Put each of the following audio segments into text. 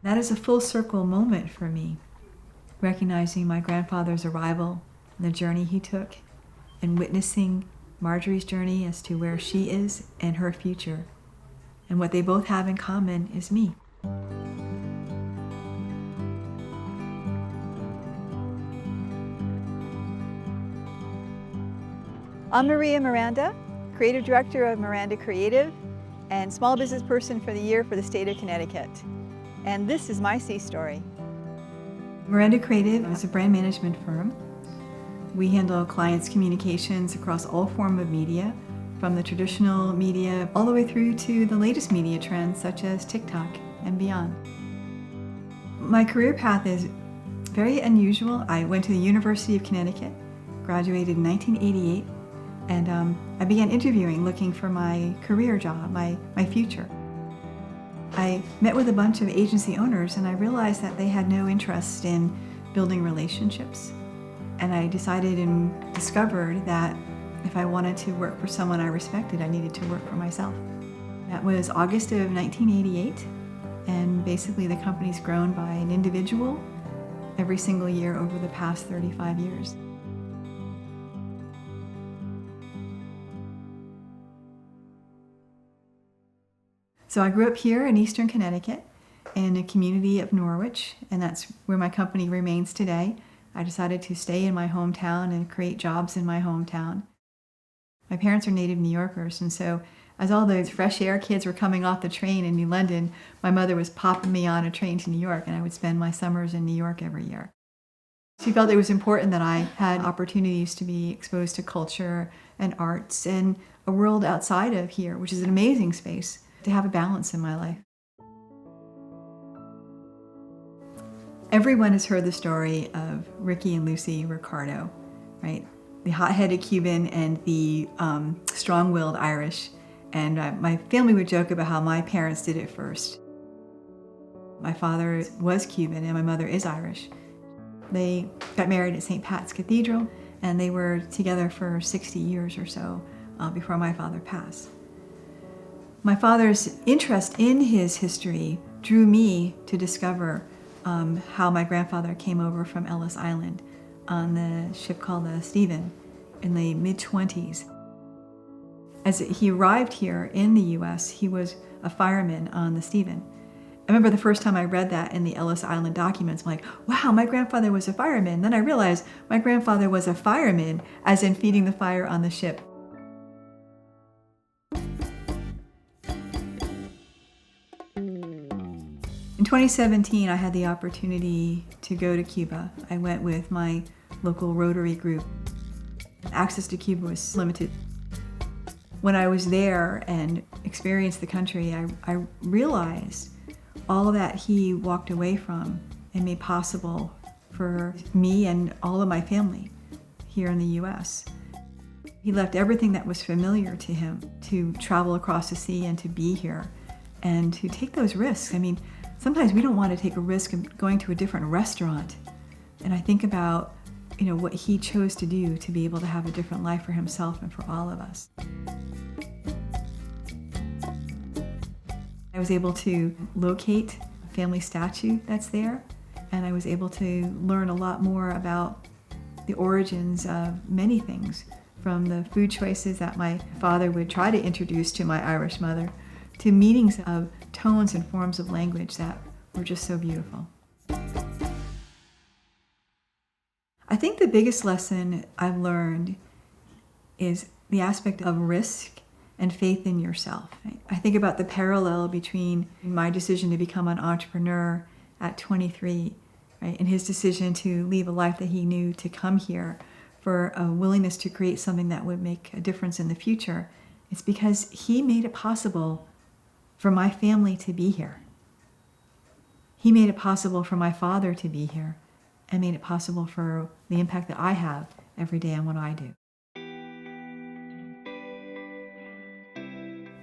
That is a full circle moment for me, recognizing my grandfather's arrival and the journey he took, and witnessing Marjorie's journey as to where she is and her future. And what they both have in common is me. I'm Miranda, Creative Director of Miranda Creative and Small Business Person for the Year for the state of Connecticut. And this is my sea story. Miranda Creative is a brand management firm. We handle clients' communications across all forms of media, from the traditional media all the way through to the latest media trends such as TikTok and beyond. My career path is very unusual. I went to the University of Connecticut, graduated in 1988, and I began interviewing, looking for my career job, my future. I met with a bunch of agency owners, and I realized that they had no interest in building relationships. And I decided and discovered that if I wanted to work for someone I respected, I needed to work for myself. That was August of 1988, and basically the company's grown by an individual every single year over the past 35 years. So I grew up here in eastern Connecticut in a community of Norwich, and that's where my company remains today. I decided to stay in my hometown and create jobs in my hometown. My parents are native New Yorkers, and so as all those fresh air kids were coming off the train in New London, my mother was popping me on a train to New York, and I would spend my summers in New York every year. She felt it was important that I had opportunities to be exposed to culture and arts and a world outside of here, which is an amazing space, to have a balance in my life. Everyone has heard the story of Ricky and Lucy Ricardo, right? The hot-headed Cuban and the strong-willed Irish. And my family would joke about how my parents did it first. My father was Cuban and my mother is Irish. They got married at St. Pat's Cathedral, and they were together for 60 years or so before my father passed. My father's interest in his history drew me to discover how my grandfather came over from Ellis Island on the ship called the Stephen in the mid-20s. As he arrived here in the U.S., he was a fireman on the Stephen. I remember the first time I read that in the Ellis Island documents, I'm like, wow, my grandfather was a fireman. Then I realized my grandfather was a fireman, as in feeding the fire on the ship. In 2017, I had the opportunity to go to Cuba. I went with my local Rotary group. Access to Cuba was limited. When I was there and experienced the country, I realized all that he walked away from and made possible for me and all of my family here in the U.S. He left everything that was familiar to him to travel across the sea and to be here and to take those risks. I mean, sometimes we don't want to take a risk of going to a different restaurant. And I think about, what he chose to do to be able to have a different life for himself and for all of us. I was able to locate a family statue that's there, and I was able to learn a lot more about the origins of many things, from the food choices that my father would try to introduce to my Irish mother, to meanings of tones and forms of language that were just so beautiful. I think the biggest lesson I've learned is the aspect of risk and faith in yourself. I think about the parallel between my decision to become an entrepreneur at 23, right, and his decision to leave a life that he knew to come here for a willingness to create something that would make a difference in the future. It's because he made it possible for my family to be here. He made it possible for my father to be here and made it possible for the impact that I have every day on what I do.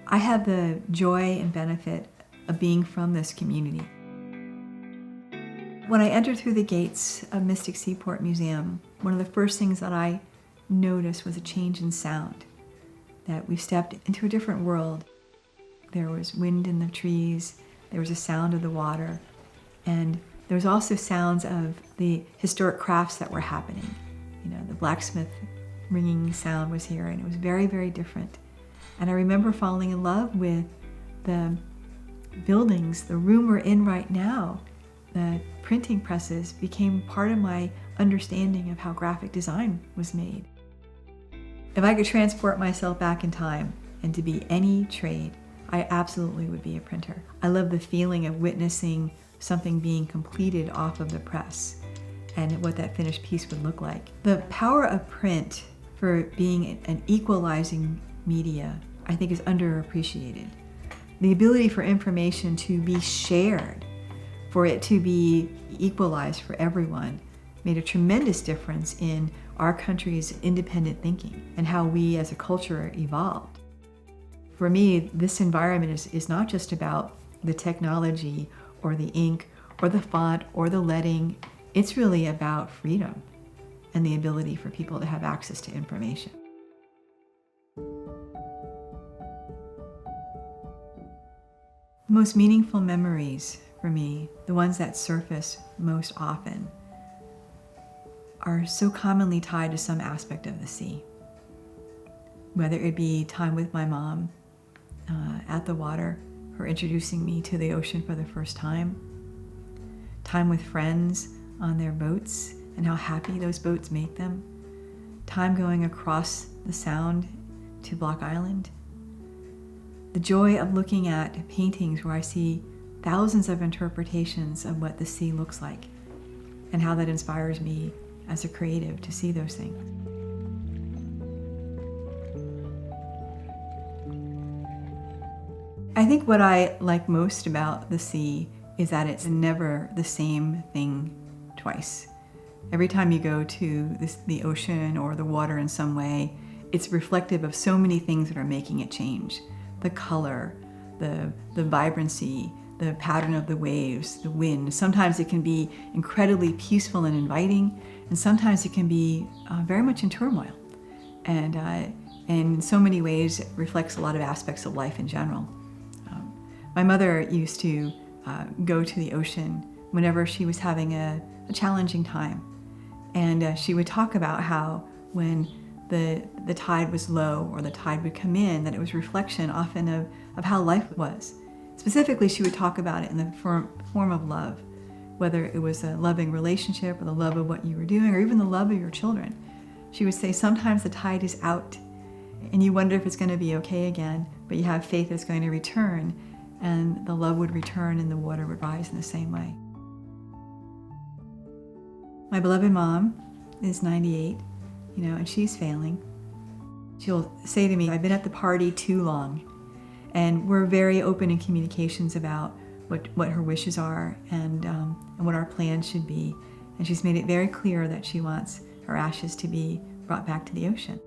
I have the joy and benefit of being from this community. When I entered through the gates of Mystic Seaport Museum, one of the first things that I noticed was a change in sound, that we stepped into a different world. There was wind in the trees, there was a sound of the water, And there was also sounds of the historic crafts that were happening. You know, the blacksmith ringing sound was here, and it was very, very different. And I remember falling in love with the buildings, the room we're in right now. The printing presses became part of my understanding of how graphic design was made. If I could transport myself back in time and to be any trade, I absolutely would be a printer. I love the feeling of witnessing something being completed off of the press and what that finished piece would look like. The power of print for being an equalizing media, I think, is underappreciated. The ability for information to be shared, for it to be equalized for everyone, made a tremendous difference in our country's independent thinking and how we as a culture evolved. For me, this environment is not just about the technology or the ink or the font or the leading. It's really about freedom and the ability for people to have access to information. The most meaningful memories for me, the ones that surface most often, are so commonly tied to some aspect of the sea. Whether it be time with my mom at the water, her introducing me to the ocean for the first time with friends on their boats and how happy those boats make them, time going across the Sound to Block Island, the joy of looking at paintings where I see thousands of interpretations of what the sea looks like and how that inspires me as a creative to see those things. I think what I like most about the sea is that it's never the same thing twice. Every time you go to the ocean or the water in some way, it's reflective of so many things that are making it change. The color, the vibrancy, the pattern of the waves, the wind. Sometimes it can be incredibly peaceful and inviting, and sometimes it can be very much in turmoil. And in so many ways, it reflects a lot of aspects of life in general. My mother used to go to the ocean whenever she was having a challenging time. And she would talk about how when the tide was low or the tide would come in, that it was reflection often of how life was. Specifically, she would talk about it in the form of love, whether it was a loving relationship or the love of what you were doing or even the love of your children. She would say sometimes the tide is out and you wonder if it's going to be okay again, but you have faith it's going to return, and the love would return and the water would rise in the same way. My beloved mom is 98, and she's failing. She'll say to me, I've been at the party too long. And we're very open in communications about what her wishes are and what our plans should be. And she's made it very clear that she wants her ashes to be brought back to the ocean.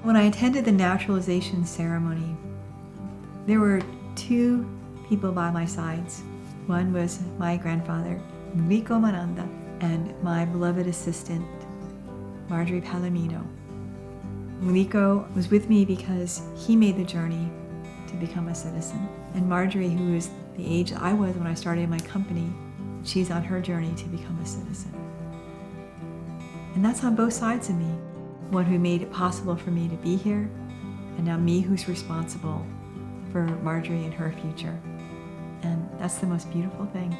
When I attended the naturalization ceremony, there were two people by my sides. One was my grandfather, Miranda, and my beloved assistant, Marjorie Palomino. Muliko was with me because he made the journey to become a citizen. And Marjorie, who is the age I was when I started my company, she's on her journey to become a citizen. And that's on both sides of me. One who made it possible for me to be here, and now me who's responsible for Marjorie and her future. And that's the most beautiful thing.